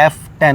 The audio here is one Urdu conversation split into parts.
F10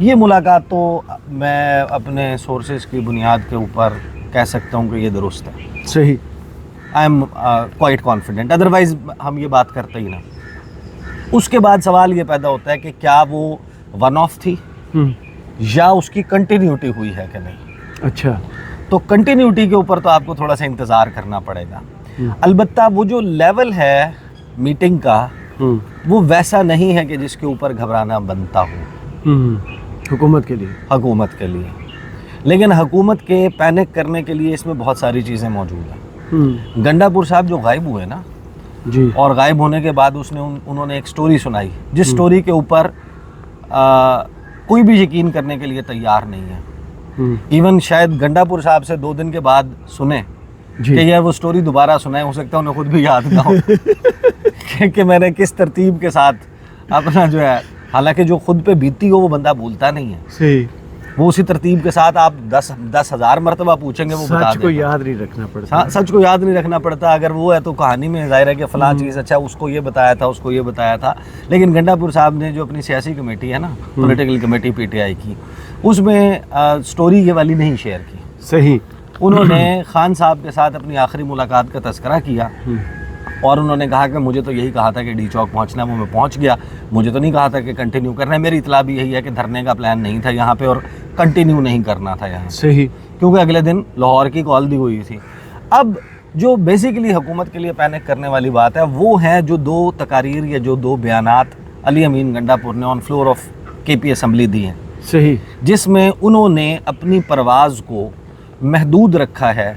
یہ ملاقات تو میں اپنے سورسز کی بنیاد کے اوپر کہہ سکتا ہوں کہ یہ درست ہے. صحیح. I am quite confident, otherwise ہم یہ بات کرتے ہی نا. اس کے بعد سوال یہ پیدا ہوتا ہے کہ کیا وہ ون آف تھی یا اس کی کنٹینیوٹی ہوئی ہے کہ نہیں. اچھا. تو کنٹینیوٹی کے اوپر تو آپ کو تھوڑا سا انتظار کرنا پڑے گا. البتہ وہ جو لیول ہے میٹنگ کا وہ ویسا نہیں ہے کہ جس کے اوپر گھبرانا بنتا ہو حکومت کے لیے. حکومت کے لیے. لیکن حکومت کے پینک کرنے کے لیے اس میں بہت ساری چیزیں موجود ہیں. گنڈا پور صاحب جو غائب ہوئے نا جی، اور غائب ہونے کے بعد انہوں نے ایک سٹوری سنائی جس سٹوری کے اوپر کوئی بھی یقین کرنے کے لیے تیار نہیں ہے. ایون شاید گنڈا پور صاحب سے 2 دن کے بعد سنیں جی. کہ یہ وہ سٹوری دوبارہ سنائیں، ہو سکتا ہے انہیں خود بھی یاد نہ ہو کہ میں نے کس ترتیب کے ساتھ اپنا جو ہے، حالانکہ جو خود پہ بیتی ہو وہ بندہ بھولتا نہیں ہے. صحیح. وہ اسی ترتیب کے ساتھ آپ 10,000 مرتبہ پوچھیں گے وہ بتا سچ دیں. کو یاد نہیں رکھنا پڑتا. سچ کو یاد نہیں رکھنا پڑتا. اگر وہ ہے تو کہانی میں ظاہر ہے کہ فلاں چیز اچھا اس کو یہ بتایا تھا، اس کو یہ بتایا تھا. لیکن گنڈا پور صاحب نے جو اپنی سیاسی کمیٹی ہے نا، political committee P T I کی، اس میں سٹوری یہ والی نہیں شیئر کی. صحیح. انہوں نے خان صاحب کے ساتھ اپنی آخری ملاقات کا تذکرہ کیا اور انہوں نے کہا کہ مجھے تو یہی کہا تھا کہ ڈی چوک پہنچنا ہے، وہ میں پہنچ گیا. مجھے تو نہیں کہا تھا کہ کنٹینیو کرنا ہے. میری اطلاع بھی یہی ہے کہ دھرنے کا پلان نہیں تھا یہاں پہ اور کنٹینیو نہیں کرنا تھا یہاں. صحیح. کیونکہ اگلے دن لاہور کی کال دی ہوئی تھی. اب جو بیسیکلی حکومت کے لیے پینک کرنے والی بات ہے وہ ہے جو 2 تقاریر یا جو 2 بیانات علی امین گنڈا پور نے آن فلور آف کے پی اسمبلی دی ہیں، صحیح. جس میں انہوں نے اپنی پرواز کو محدود رکھا ہے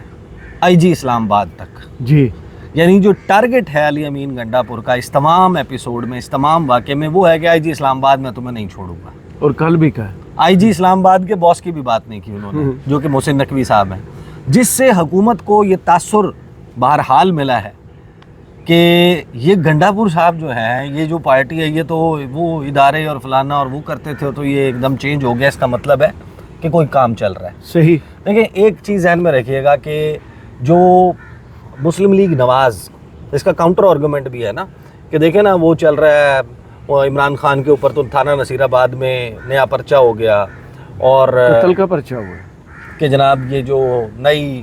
آئی جی اسلام آباد تک. جی. یعنی جو ٹارگٹ ہے علی امین گنڈا پور کا اس تمام ایپیسوڈ میں، اس تمام واقعے میں، وہ ہے کہ آئی جی اسلام آباد میں تمہیں نہیں چھوڑوں گا. اور کل بھی کہا آئی جی اسلام آباد کے باس کی بھی بات نہیں کی انہوں نے، جو کہ محسن نقوی صاحب ہیں، جس سے حکومت کو یہ تاثر بہرحال ملا ہے کہ یہ گنڈا پور صاحب جو ہیں، یہ جو پارٹی ہے یہ تو وہ ادارے اور فلانا اور وہ کرتے تھے تو یہ ایک دم چینج ہو گیا. اس کا مطلب ہے کہ کوئی کام چل رہا ہے. صحیح. دیکھیں ایک چیز ذہن میں رکھیے گا کہ جو مسلم لیگ نواز، اس کا کاؤنٹر آرگومنٹ بھی ہے نا کہ دیکھیں نا وہ چل رہا ہے، وہ عمران خان کے اوپر تو تھانہ نصیر آباد میں نیا پرچہ ہو گیا اور قتل کا پرچہ ہوا ہے کہ جناب یہ جو نئی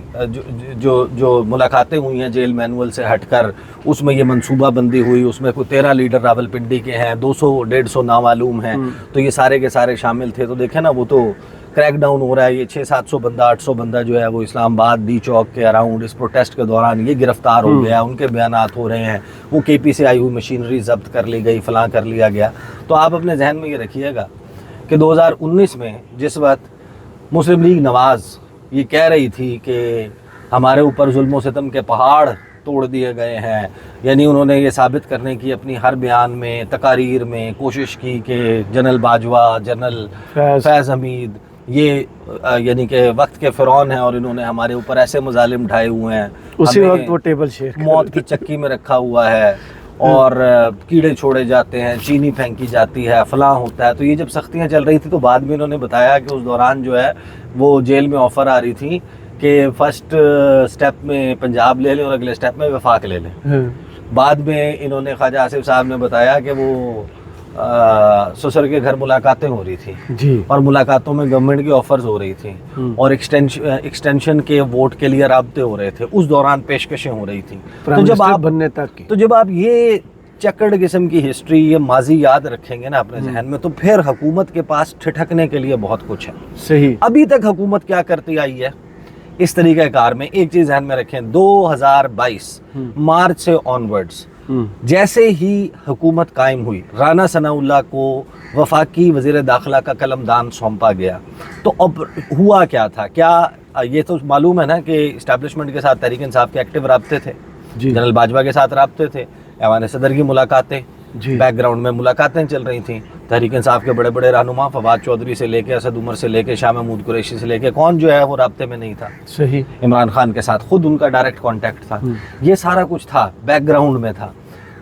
جو ملاقاتیں ہوئی ہیں جیل مینول سے ہٹ کر، اس میں یہ منصوبہ بندی ہوئی، اس میں کوئی 13 لیڈر راول پنڈی کے ہیں، 200-150 نامعلوم ہیں، تو یہ سارے کے سارے شامل تھے. تو دیکھیں نا وہ تو کریک ڈاؤن ہو رہا ہے. یہ 600-700 بندہ 800 بندہ جو ہے وہ اسلام آباد ڈی چوک کے اراؤنڈ اس پروٹیسٹ کے دوران یہ گرفتار ہو گیا. ان کے بیانات ہو رہے ہیں، وہ کے پی سے آئی ہوئی مشینری ضبط کر لی گئی، فلاں کر لیا گیا. تو آپ اپنے ذہن میں یہ رکھیے گا کہ 2019 میں جس وقت مسلم لیگ نواز یہ کہہ رہی تھی کہ ہمارے اوپر ظلم و ستم کے پہاڑ توڑ دیے گئے ہیں، یعنی انہوں نے یہ ثابت کرنے کی اپنی ہر بیان میں، تقاریر میں کوشش کی کہ جنرل باجوہ، جنرل فیض حمید یہ یعنی کہ وقت کے فرعون ہیں اور انہوں نے ہمارے اوپر ایسے مظالم ڈھائے ہوئے ہیں، اسی وقت وہ ٹیبل شیئر موت کی چکی میں رکھا ہوا ہے اور کیڑے چھوڑے جاتے ہیں، چینی پھینکی جاتی ہے، فلاں ہوتا ہے. تو یہ جب سختیاں چل رہی تھی تو بعد میں انہوں نے بتایا کہ اس دوران جو ہے وہ جیل میں آفر آ رہی تھی کہ فرسٹ سٹیپ میں پنجاب لے لیں اور اگلے سٹیپ میں وفاق لے لیں. بعد میں انہوں نے خواجہ آصف صاحب نے بتایا کہ وہ سسر کے گھر ملاقاتیں ہو رہی تھی جی، اور ملاقاتوں میں گورنمنٹ کی آفرز ہو رہی تھیں اور ایکسٹینشن کے ووٹ کے لیے رابطے ہو رہے تھے. اس دوران پیشکشیں ہو رہی تھیں. تو جب آپ یہ چکڑ قسم کی ہسٹری، یہ ماضی یاد رکھیں گے نا اپنے ذہن میں، تو پھر حکومت کے پاس ٹھٹکنے کے لیے بہت کچھ ہے. صحیح. ابھی تک حکومت کیا کرتی آئی ہے اس طریقہ کار میں؟ ایک چیز ذہن میں رکھیں، 2022 مارچ سے آنورڈز جیسے ہی حکومت قائم ہوئی، رانا ثناء اللہ کو وفاقی وزیر داخلہ کا قلم دان سونپا گیا. تو اب ہوا کیا تھا؟ کیا یہ تو معلوم ہے نا کہ اسٹیبلشمنٹ کے ساتھ تحریک انصاف کے ایکٹیو رابطے تھے، جنرل باجوہ کے ساتھ رابطے تھے، ایوان صدر کی ملاقاتیں، بیک گراؤنڈ میں ملاقاتیں چل رہی تھیں. تحریک انصاف کے بڑے بڑے رہنما فواد چودھری سے لے کے اسد عمر سے لے کے شاہ محمود قریشی سے لے کے کون جو ہے وہ رابطے میں نہیں تھا؟ صحیح. عمران خان کے ساتھ خود ان کا ڈائریکٹ کانٹیکٹ تھا. یہ سارا کچھ تھا، بیک گراؤنڈ میں تھا.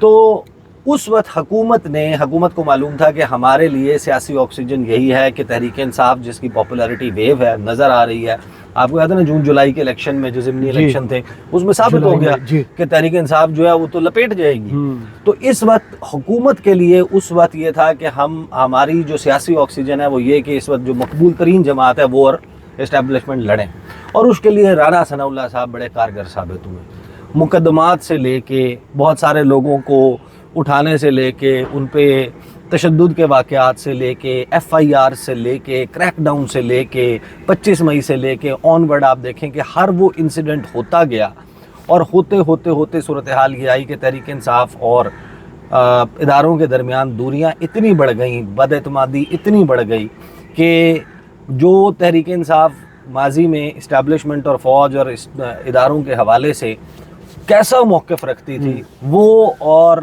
تو اس وقت حکومت کو معلوم تھا کہ ہمارے لیے سیاسی آکسیجن یہی ہے کہ تحریک انصاف جس کی پاپولیرٹی ویو ہے نظر آ رہی ہے، آپ کو یاد ہے نا جون جولائی کے الیکشن میں جو ضمنی الیکشن تھے اس میں ثابت ہو گیا کہ تحریک انصاف جو ہے وہ تو لپیٹ جائے گی. تو اس وقت حکومت کے لیے اس وقت یہ تھا کہ ہماری جو سیاسی آکسیجن ہے وہ یہ کہ اس وقت جو مقبول ترین جماعت ہے وہ اور اسٹیبلشمنٹ لڑیں, اور اس کے لیے رانا ثناء اللہ صاحب بڑے کارگر ثابت ہوئے. مقدمات سے لے کے بہت سارے لوگوں کو اٹھانے سے لے کے, ان پہ تشدد کے واقعات سے لے کے, FIR سے لے کے, کریک ڈاؤن سے لے کے, 25 مئی سے لے کے آن ورڈ آپ دیکھیں کہ ہر وہ انسیڈنٹ ہوتا گیا, اور ہوتے صورتحال یہ آئی کہ تحریک انصاف اور اداروں کے درمیان دوریاں اتنی بڑھ گئیں, بد اعتمادی اتنی بڑھ گئی کہ جو تحریک انصاف ماضی میں اسٹیبلشمنٹ اور فوج اور اداروں کے حوالے سے کیسا موقف رکھتی تھی, وہ اور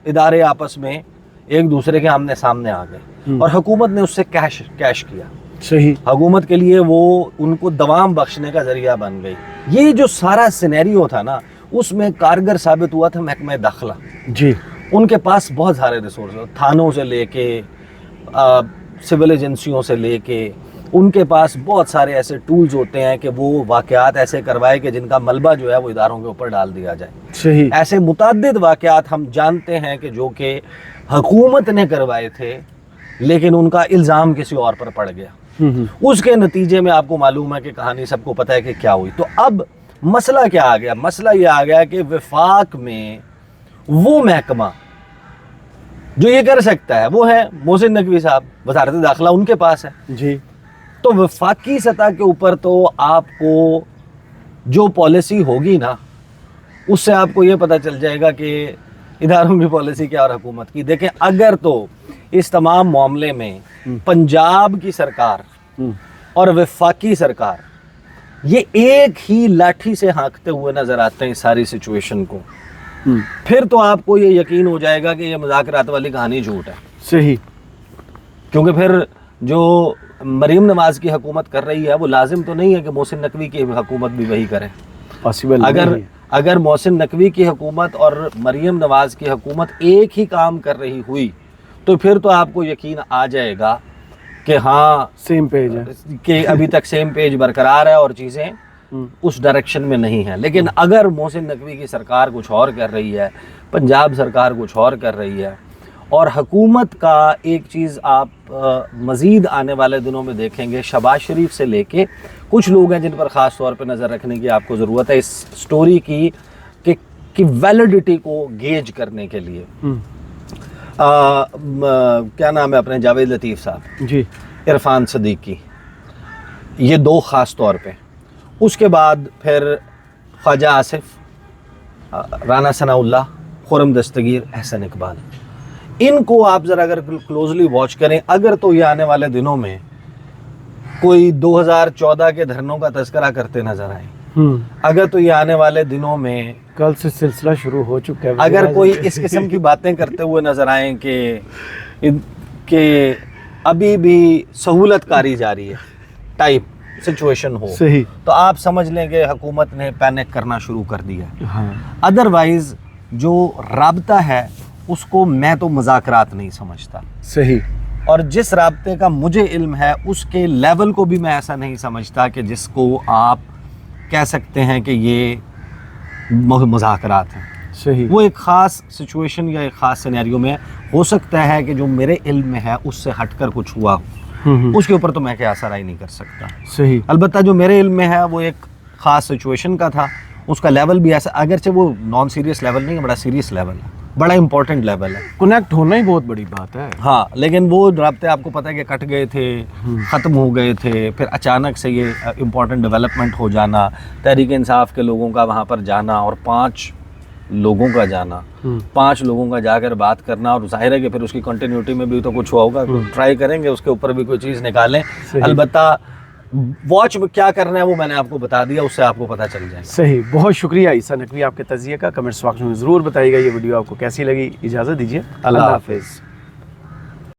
ادارے آپس میں ایک دوسرے کے آمنے سامنے آ گئے, اور حکومت نے اس سے کیش کیا. صحیح. حکومت کے لیے وہ ان کو دوام بخشنے کا ذریعہ بن گئی. یہ جو سارا سینیریو تھا نا, اس میں کارگر ثابت ہوا تھا محکمہ داخلہ. جی. ان کے پاس بہت سارے ریسورس, تھانوں سے لے کے سول ایجنسیوں سے لے کے, ان کے پاس بہت سارے ایسے ٹولز ہوتے ہیں کہ وہ واقعات ایسے کروائے کہ جن کا ملبہ جو ہے وہ اداروں کے اوپر ڈال دیا جائے. صحیح. ایسے متعدد واقعات ہم جانتے ہیں کہ جو کہ حکومت نے کروائے تھے لیکن ان کا الزام کسی اور پر پڑ گیا. اس کے نتیجے میں آپ کو معلوم ہے کہ کہانی سب کو پتہ ہے کہ کیا ہوئی. تو اب مسئلہ کیا آ گیا؟ مسئلہ یہ آ گیا کہ وفاق میں وہ محکمہ جو یہ کر سکتا ہے وہ ہے محسن نقوی صاحب, وزارت داخلہ ان کے پاس ہے. جی. تو وفاقی سطح کے اوپر تو آپ کو جو پالیسی ہوگی نا, اس سے آپ کو یہ پتہ چل جائے گا کہ اداروں کی پالیسی کیا اور حکومت کی. دیکھیں, اگر تو اس تمام معاملے میں پنجاب کی سرکار اور وفاقی سرکار یہ ایک ہی لاٹھی سے ہانکتے ہوئے نظر آتے ہیں اس ساری سچویشن کو, پھر تو آپ کو یہ یقین ہو جائے گا کہ یہ مذاکرات والی کہانی جھوٹ ہے. صحیح. کیونکہ پھر جو مریم نواز کی حکومت کر رہی ہے وہ لازم تو نہیں ہے کہ محسن نقوی کی حکومت بھی وہی کرے. پاسبل اگر محسن نقوی کی حکومت اور مریم نواز کی حکومت ایک ہی کام کر رہی ہوئی تو پھر تو آپ کو یقین آ جائے گا کہ ہاں سیم پیج ہے, کہ ابھی تک سیم پیج برقرار ہے اور چیزیں اس ڈائریکشن میں نہیں ہیں. لیکن اگر محسن نقوی کی سرکار کچھ اور کر رہی ہے, پنجاب سرکار کچھ اور کر رہی ہے, اور حکومت کا ایک چیز آپ مزید آنے والے دنوں میں دیکھیں گے, شہباز شریف سے لے کے کچھ لوگ ہیں جن پر خاص طور پہ نظر رکھنے کی آپ کو ضرورت ہے اس سٹوری کی کہ ویلیڈیٹی کو گیج کرنے کے لیے. کیا نام ہے اپنے, جاوید لطیف صاحب, جی, عرفان صدیقی, یہ دو خاص طور پہ. اس کے بعد پھر خواجہ آصف, رانا ثناء اللہ, خرم دستگیر, احسن اقبال. ان کو آپ ذرا اگر کلوزلی واچ کریں, اگر تو یہ آنے والے دنوں میں کوئی 2014 کے دھرنوں کا تذکرہ کرتے نظر آئیں, اگر تو یہ آنے والے دنوں میں, کل سے سلسلہ شروع ہو چکا ہے, اگر کوئی اس قسم کی باتیں کرتے ہوئے نظر آئیں کہ ابھی بھی سہولت کاری جاری ہے ٹائپ سچویشن ہو, صحیح, تو آپ سمجھ لیں کہ حکومت نے پینک کرنا شروع کر دیا. ادروائز جو رابطہ ہے اس کو میں تو مذاکرات نہیں سمجھتا. صحیح. اور جس رابطے کا مجھے علم ہے اس کے لیول کو بھی میں ایسا نہیں سمجھتا کہ جس کو آپ کہہ سکتے ہیں کہ یہ مذاکرات ہیں. صحیح. وہ ایک خاص سچویشن یا ایک خاص سینیریو میں ہو سکتا ہے کہ جو میرے علم میں ہے اس سے ہٹ کر کچھ ہوا, اس کے اوپر تو میں کیا اثر نہیں کر سکتا. صحیح. البتہ جو میرے علم میں ہے وہ ایک خاص سچویشن کا تھا, اس کا لیول بھی ایسا, اگرچہ وہ نان سیریس لیول نہیں ہے, بڑا سیریس لیول ہے, بڑا امپورٹنٹ لیول ہے. کنیکٹ ہونا ہی بہت بڑی بات ہے. ہاں, لیکن وہ رابطے آپ کو پتہ ہے کہ کٹ گئے تھے, ختم ہو گئے تھے, پھر اچانک سے یہ امپورٹنٹ ڈیولپمنٹ ہو جانا, تحریک انصاف کے لوگوں کا وہاں پر جانا اور 5 لوگوں کا جانا, 5 لوگوں کا جا کر بات کرنا, اور ظاہر ہے کہ پھر اس کی کنٹینیوٹی میں بھی تو کچھ ہوا ہوگا, ٹرائی کریں گے اس کے اوپر بھی کوئی چیز نکالیں. البتہ واچ کیا کرنا ہے وہ میں نے آپ کو بتا دیا, اس سے آپ کو پتہ چل جائے گا. صحیح. بہت شکریہ عیسیٰ نقوی آپ کے تجزیے کا. کمنٹس باکس میں ضرور بتائیے گا یہ ویڈیو آپ کو کیسی لگی. اجازت دیجیے, اللہ حافظ.